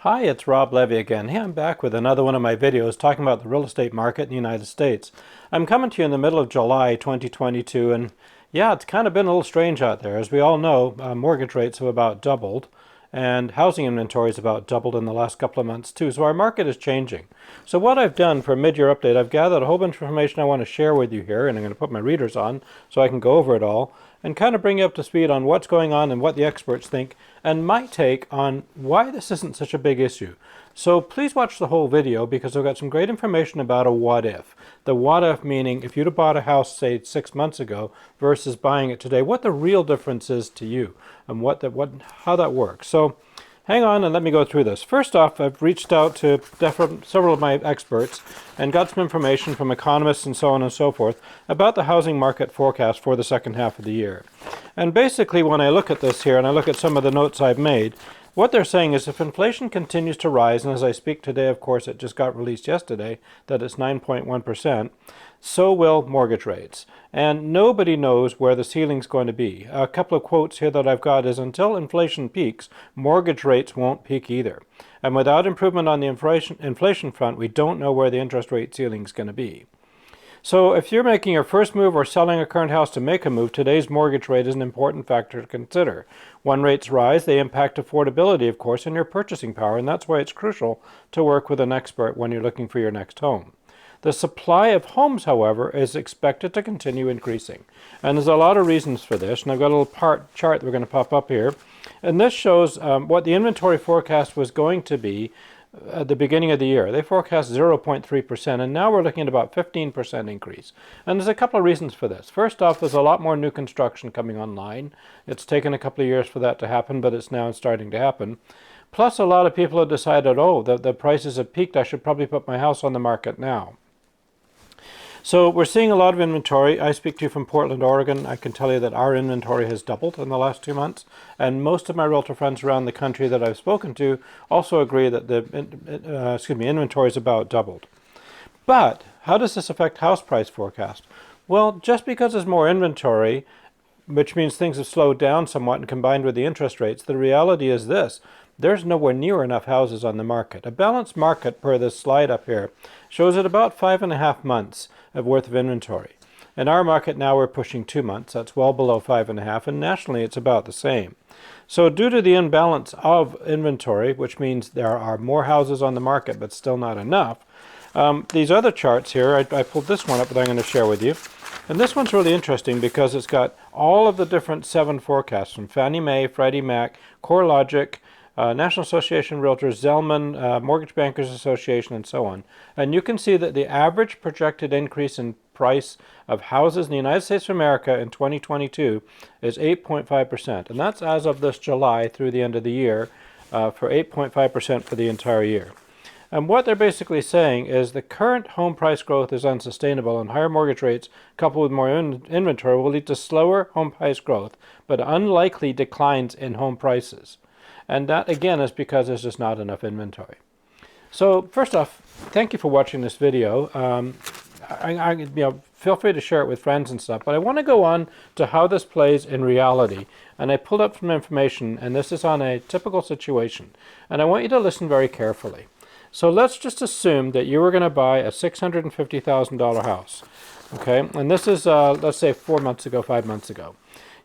Hi, it's Rob Levy again. Hey, I'm back with another one of my videos talking about the real estate market in the United States. I'm coming to you in the middle of July 2022, and yeah, it's kind of been a little strange out there. As we all know, mortgage rates have about doubled, and housing inventory is about doubled in the last couple of months too, so our market is changing. So what I've done for a mid-year update, I've gathered a whole bunch of information I want to share with you here, and I'm going to put my readers on so I can go over it all and kind of bring you up to speed on what's going on and what the experts think and my take on why this isn't such a big issue. So please watch the whole video because I've got some great information about a what if. The what if meaning if you'd have bought a house, say, 6 months ago versus buying it today, what the real difference is to you and how that works. So hang on and let me go through this. First off, I've reached out to several of my experts and got some information from economists and so on and so forth about the housing market forecast for the second half of the year. And basically when I look at this here and I look at some of the notes I've made, what they're saying is if inflation continues to rise, and as I speak today, of course, it just got released yesterday that it's 9.1%, so will mortgage rates. And nobody knows where the ceiling's going to be. A couple of quotes here that I've got is until inflation peaks, mortgage rates won't peak either. And without improvement on the inflation front, we don't know where the interest rate ceiling's going to be. So if you're making your first move or selling a current house to make a move, today's mortgage rate is an important factor to consider. When rates rise, they impact affordability, of course, and your purchasing power, and that's why it's crucial to work with an expert when you're looking for your next home. The supply of homes, however, is expected to continue increasing. And there's a lot of reasons for this, and I've got a little chart that we're going to pop up here. And this shows what the inventory forecast was going to be at the beginning of the year. They forecast 0.3%, and now we're looking at about 15% increase. And there's a couple of reasons for this. First off, there's a lot more new construction coming online. It's taken a couple of years for that to happen, but it's now starting to happen. Plus, a lot of people have decided, oh, the prices have peaked, I should probably put my house on the market now. So we're seeing a lot of inventory. I speak to you from Portland, Oregon. I can tell you that our inventory has doubled in the last 2 months. And most of my realtor friends around the country that I've spoken to also agree that the inventory is about doubled. But how does this affect house price forecast? Well, just because there's more inventory, which means things have slowed down somewhat and combined with the interest rates, the reality is this. There's nowhere near enough houses on the market. A balanced market, per this slide up here, shows at about 5.5 months of worth of inventory. In our market now we're pushing 2 months. That's well below 5.5, and nationally it's about the same. So due to the imbalance of inventory, which means there are more houses on the market but still not enough, these other charts here, I pulled this one up that I'm going to share with you. And this one's really interesting because it's got all of the different 7 forecasts from Fannie Mae, Freddie Mac, CoreLogic, National Association of Realtors, Zelman, Mortgage Bankers Association, and so on. And you can see that the average projected increase in price of houses in the United States of America in 2022 is 8.5%. And that's as of this July through the end of the year for 8.5% for the entire year. And what they're basically saying is the current home price growth is unsustainable, and higher mortgage rates coupled with more inventory will lead to slower home price growth, but unlikely declines in home prices. And that, again, is because there's just not enough inventory. So first off, thank you for watching this video. Feel free to share it with friends and stuff, but I want to go on to how this plays in reality. And I pulled up some information, and this is on a typical situation. And I want you to listen very carefully. So let's just assume that you were going to buy a $650,000 house. Okay, and this is, let's say 4 months ago, 5 months ago.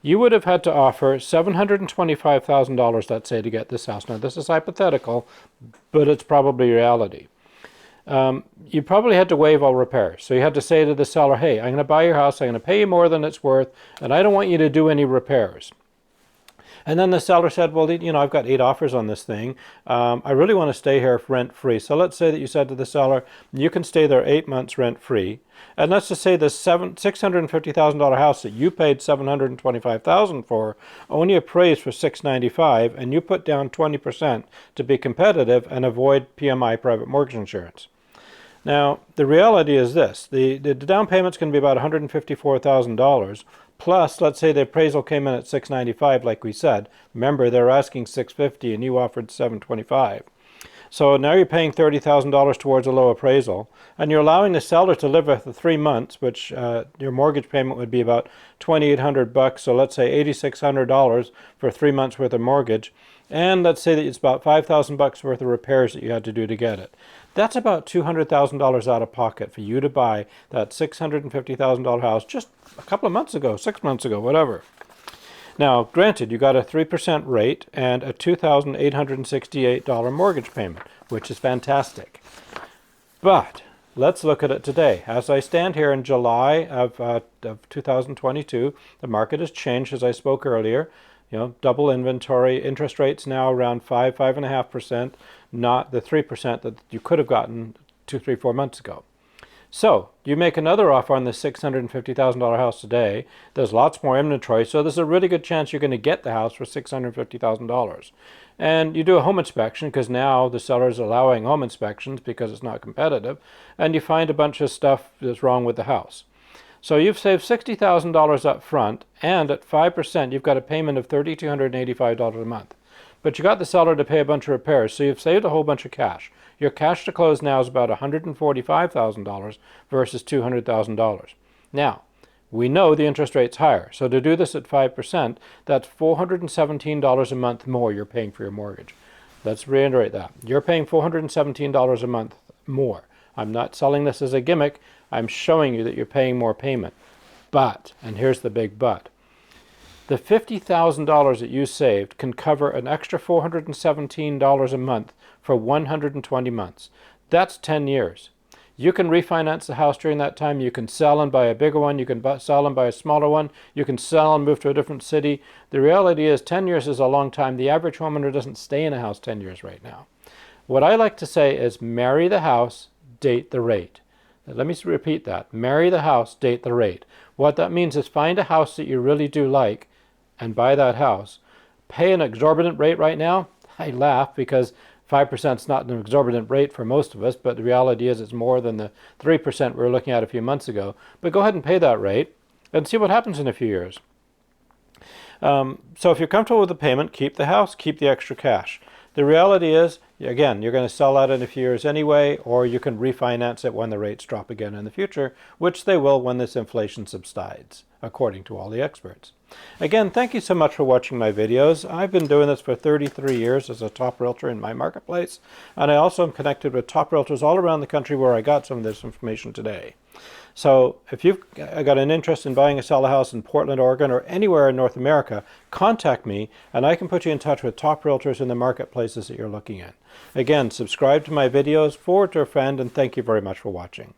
You would have had to offer $725,000, let's say, to get this house. Now, this is hypothetical, but it's probably reality. You probably had to waive all repairs. So you had to say to the seller, hey, I'm going to buy your house, I'm going to pay you more than it's worth, and I don't want you to do any repairs. And then the seller said, well, you know, I've got 8 offers on this thing. I really want to stay here rent-free. So let's say that you said to the seller, you can stay there 8 months rent-free. And let's just say this $650,000 house that you paid $725,000 for only appraised for $695,000, and you put down 20% to be competitive and avoid PMI, private mortgage insurance. Now, the reality is this. The down payment's going to be about $154,000. Plus, let's say the appraisal came in at $695,000, like we said. Remember, they're asking $650,000 and you offered $725,000. So now you're paying $30,000 towards a low appraisal, and you're allowing the seller to live with the 3 months, which your mortgage payment would be about $2,800. So let's say $8,600 for 3 months worth of mortgage. and let's say that it's about $5,000 worth of repairs that you had to do to get it. That's about $200,000 out of pocket for you to buy that $650,000 house just a couple of months ago, 6 months ago, whatever. Now, granted, you got a 3% rate and a $2,868 mortgage payment, which is fantastic. But let's look at it today. As I stand here in July of 2022, the market has changed, as I spoke earlier. Double inventory, interest rates now around 5.5%, not the 3% that you could have gotten 2, 3, 4 months ago. So you make another offer on this $650,000 house today. There's lots more inventory, so there's a really good chance you're going to get the house for $650,000. And you do a home inspection, because now the seller is allowing home inspections because it's not competitive, and you find a bunch of stuff that's wrong with the house. So you've saved $60,000 up front, and at 5%, you've got a payment of $3,285 a month. But you got the seller to pay a bunch of repairs, so you've saved a whole bunch of cash. Your cash to close now is about $145,000 versus $200,000. Now, we know the interest rate's higher, so to do this at 5%, that's $417 a month more you're paying for your mortgage. Let's reiterate that. You're paying $417 a month more. I'm not selling this as a gimmick. I'm showing you that you're paying more payment. But, and here's the big but, the $50,000 that you saved can cover an extra $417 a month for 120 months. That's 10 years. You can refinance the house during that time. You can sell and buy a bigger one. You can sell and buy a smaller one. You can sell and move to a different city. The reality is 10 years is a long time. The average homeowner doesn't stay in a house 10 years right now. What I like to say is marry the house, date the rate. Let me repeat that. Marry the house, date the rate. What that means is find a house that you really do like and buy that house. Pay an exorbitant rate right now. I laugh because 5% is not an exorbitant rate for most of us, but the reality is it's more than the 3% we were looking at a few months ago. But go ahead and pay that rate and see what happens in a few years. So if you're comfortable with the payment, keep the house, keep the extra cash. The reality is, again, you're going to sell that in a few years anyway, or you can refinance it when the rates drop again in the future, which they will when this inflation subsides, according to all the experts. Again, thank you so much for watching my videos. I've been doing this for 33 years as a top realtor in my marketplace, and I also am connected with top realtors all around the country where I got some of this information today. So if you've got an interest in buying or sell a house in Portland, Oregon, or anywhere in North America, contact me and I can put you in touch with top realtors in the marketplaces that you're looking at. Again, subscribe to my videos, forward to a friend, and thank you very much for watching.